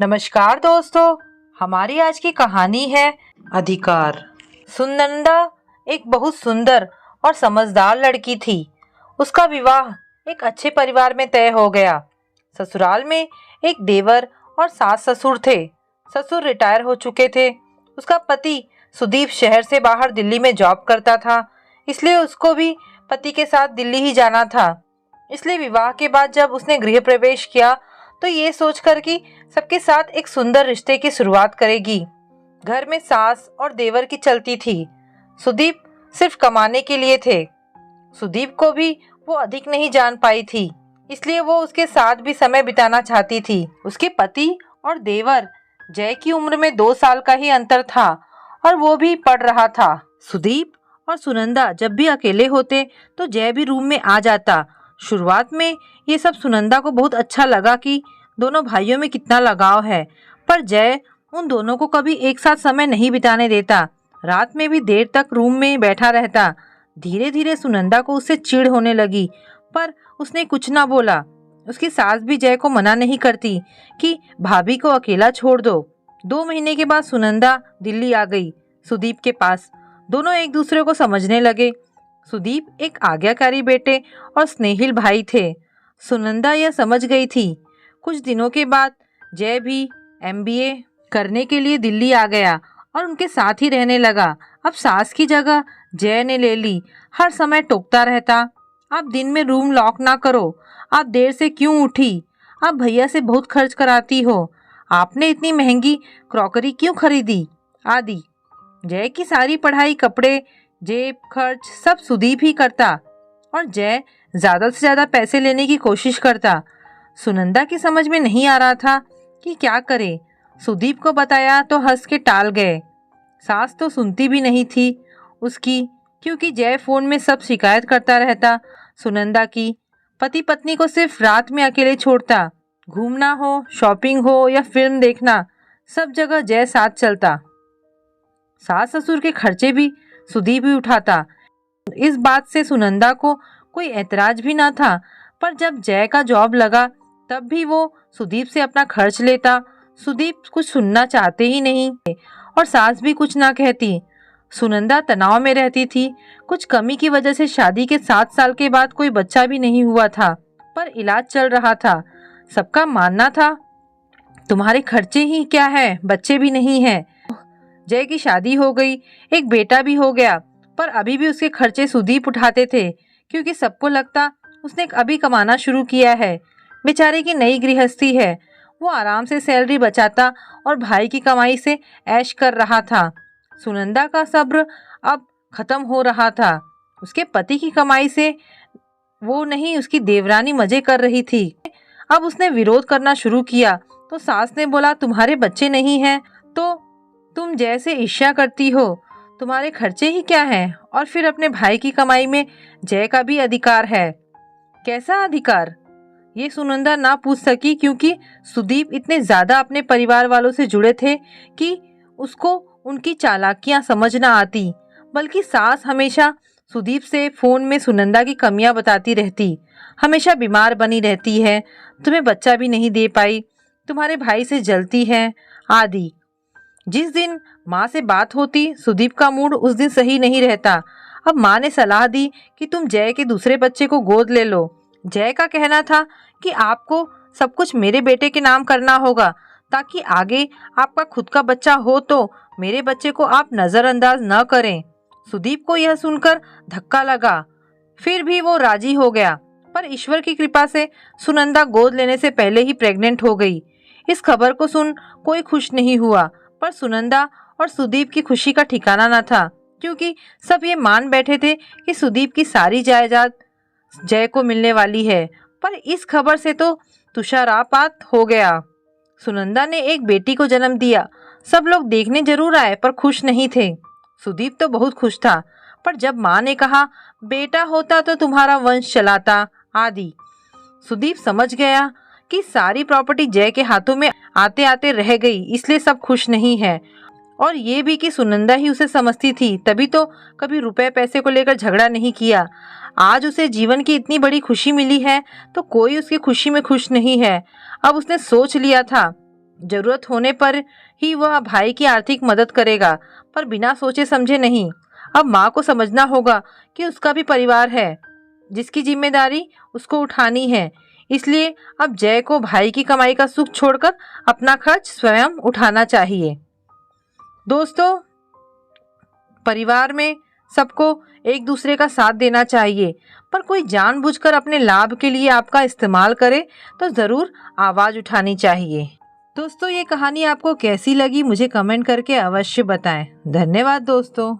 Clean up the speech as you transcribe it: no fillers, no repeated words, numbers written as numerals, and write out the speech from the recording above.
नमस्कार दोस्तों, हमारी आज की कहानी है अधिकार। सुनंदा एक बहुत सुंदर और समझदार लड़की थी। उसका विवाह एक अच्छे परिवार में तय हो गया। ससुराल में एक देवर और सास ससुर थे। ससुर रिटायर हो चुके थे। उसका पति सुदीप शहर से बाहर दिल्ली में जॉब करता था, इसलिए उसको भी पति के साथ दिल्ली ही जाना था। इसलिए विवाह के बाद जब उसने गृह प्रवेश किया तो ये सोचकर कि सबके साथ एक सुंदर रिश्ते की शुरुआत करेगी। घर में सास और देवर की चलती थी। सुदीप सिर्फ कमाने के लिए थे। सुदीप को भी वो अधिक नहीं जान पाई थी, इसलिए वो उसके साथ भी समय बिताना चाहती थी। उसके पति और देवर जय की उम्र में 2 साल का ही अंतर था और वो भी पढ़ रहा था। सुदीप और सुनंदा जब भी अकेले होते तो जय भी रूम में आ जाता। शुरुआत में ये सब सुनंदा को बहुत अच्छा लगा कि दोनों भाइयों में कितना लगाव है, पर जय उन दोनों को कभी एक साथ समय नहीं बिताने देता। रात में भी देर तक रूम में बैठा रहता। धीरे धीरे सुनंदा को उससे चिढ़ होने लगी, पर उसने कुछ ना बोला। उसकी सास भी जय को मना नहीं करती कि भाभी को अकेला छोड़ दो। 2 महीने के बाद सुनंदा दिल्ली आ गई सुदीप के पास। दोनों एक दूसरे को समझने लगे। सुदीप एक आज्ञाकारी बेटे और स्नेहिल भाई थे। सुनंदा यह समझ गई थी। कुछ दिनों के बाद जय भी MBA करने के लिए दिल्ली आ गया और उनके साथ ही रहने लगा। अब सास की जगह जय ने ले ली। हर समय टोकता रहता, आप दिन में रूम लॉक ना करो, आप देर से क्यों उठी, आप भैया से बहुत खर्च कराती हो, आपने इतनी महंगी क्रॉकरी क्यों खरीदी आदि। जय की सारी पढ़ाई, कपड़े, जेब खर्च सब सुदीप ही करता और जय ज़्यादा से ज़्यादा पैसे लेने की कोशिश करता। सुनंदा की समझ में नहीं आ रहा था कि क्या करे। सुदीप को बताया तो हंस के टाल गए। सास तो सुनती भी नहीं थी उसकी, क्योंकि जय फ़ोन में सब शिकायत करता रहता सुनंदा की। पति पत्नी को सिर्फ रात में अकेले छोड़ता। घूमना हो, शॉपिंग हो या फिल्म देखना, सब जगह जय साथ चलता। सास ससुर के खर्चे भी सुदीप ही उठाता। इस बात से सुनंदा को कोई ऐतराज भी ना था, पर जब जय का जॉब लगा तब भी वो सुदीप से अपना खर्च लेता। सुदीप कुछ सुनना चाहते ही नहीं और सास भी कुछ ना कहती। सुनंदा तनाव में रहती थी। कुछ कमी की वजह से शादी के 7 साल के बाद कोई बच्चा भी नहीं हुआ था, पर इलाज चल रहा था। सबका मानना था तुम्हारे खर्चे ही क्या है, बच्चे भी नहीं हैं। जय की शादी हो गई, एक बेटा भी हो गया, पर अभी भी उसके खर्चे सुदीप उठाते थे, क्योंकि सबको लगता उसने अभी कमाना शुरू किया है। बेचारे की नई गृहस्थी है। वो आराम से सैलरी बचाता और भाई की कमाई से ऐश कर रहा था। सुनंदा का सब्र अब खत्म हो रहा था। उसके पति की कमाई से वो नहीं, उसकी देवरानी मजे कर रही थी। अब उसने विरोध करना शुरू किया तो सास ने बोला तुम्हारे बच्चे नहीं हैं तो तुम जय से ईर्ष्या करती हो, तुम्हारे खर्चे ही क्या हैं, और फिर अपने भाई की कमाई में जय का भी अधिकार है। कैसा अधिकार? ये सुनंदा ना पूछ सकी, क्योंकि सुदीप इतने ज्यादा अपने परिवार वालों से जुड़े थे कि उसको उनकी चालाकियां समझ ना आती। बल्कि सास हमेशा सुदीप से फोन में सुनंदा की कमियां बताती रहती। हमेशा बीमार बनी रहती है, तुम्हें बच्चा भी नहीं दे पाई, तुम्हारे भाई से जलती है आदि। जिस दिन माँ से बात होती सुदीप का मूड उस दिन सही नहीं रहता। अब माँ ने सलाह दी कि तुम जय के दूसरे बच्चे को गोद ले लो। जय का कहना था कि आपको सब कुछ मेरे बेटे के नाम करना होगा, ताकि आगे आपका खुद का बच्चा हो तो मेरे बच्चे को आप नज़रअंदाज न करें। सुदीप को यह सुनकर धक्का लगा, फिर भी वो राजी हो गया। पर ईश्वर की कृपा से सुनंदा गोद लेने से पहले ही प्रेग्नेंट हो गई। इस खबर को सुन कोई खुश नहीं हुआ, पर सुनंदा और सुदीप की खुशी का ठिकाना न था, क्योंकि सब ये मान बैठे थे कि सुदीप की सारी जायदाद जय को मिलने वाली है। पर इस खबर से तो तुषारापात हो गया। सुनंदा ने एक बेटी को जन्म दिया। सब लोग देखने जरूर आए, पर खुश नहीं थे। सुदीप तो बहुत खुश था, पर जब माँ ने कहा बेटा होता तो तुम्हारा वंश चलाता आदि, सुदीप समझ गया कि सारी प्रॉपर्टी जय के हाथों में आते आते रह गई, इसलिए सब खुश नहीं है। और ये भी कि सुनंदा ही उसे समझती थी, तभी तो कभी रुपए पैसे को लेकर झगड़ा नहीं किया। आज उसे जीवन की इतनी बड़ी खुशी मिली है तो कोई उसकी खुशी में खुश नहीं है। अब उसने सोच लिया था जरूरत होने पर ही वह भाई की आर्थिक मदद करेगा, पर बिना सोचे समझे नहीं। अब माँ को समझना होगा कि उसका भी परिवार है, जिसकी जिम्मेदारी उसको उठानी है। इसलिए अब जय को भाई की कमाई का सुख छोड़कर अपना खर्च स्वयं उठाना चाहिए। दोस्तों, परिवार में सबको एक दूसरे का साथ देना चाहिए, पर कोई जानबूझकर अपने लाभ के लिए आपका इस्तेमाल करे तो ज़रूर आवाज़ उठानी चाहिए। दोस्तों, ये कहानी आपको कैसी लगी मुझे कमेंट करके अवश्य बताएं। धन्यवाद दोस्तों।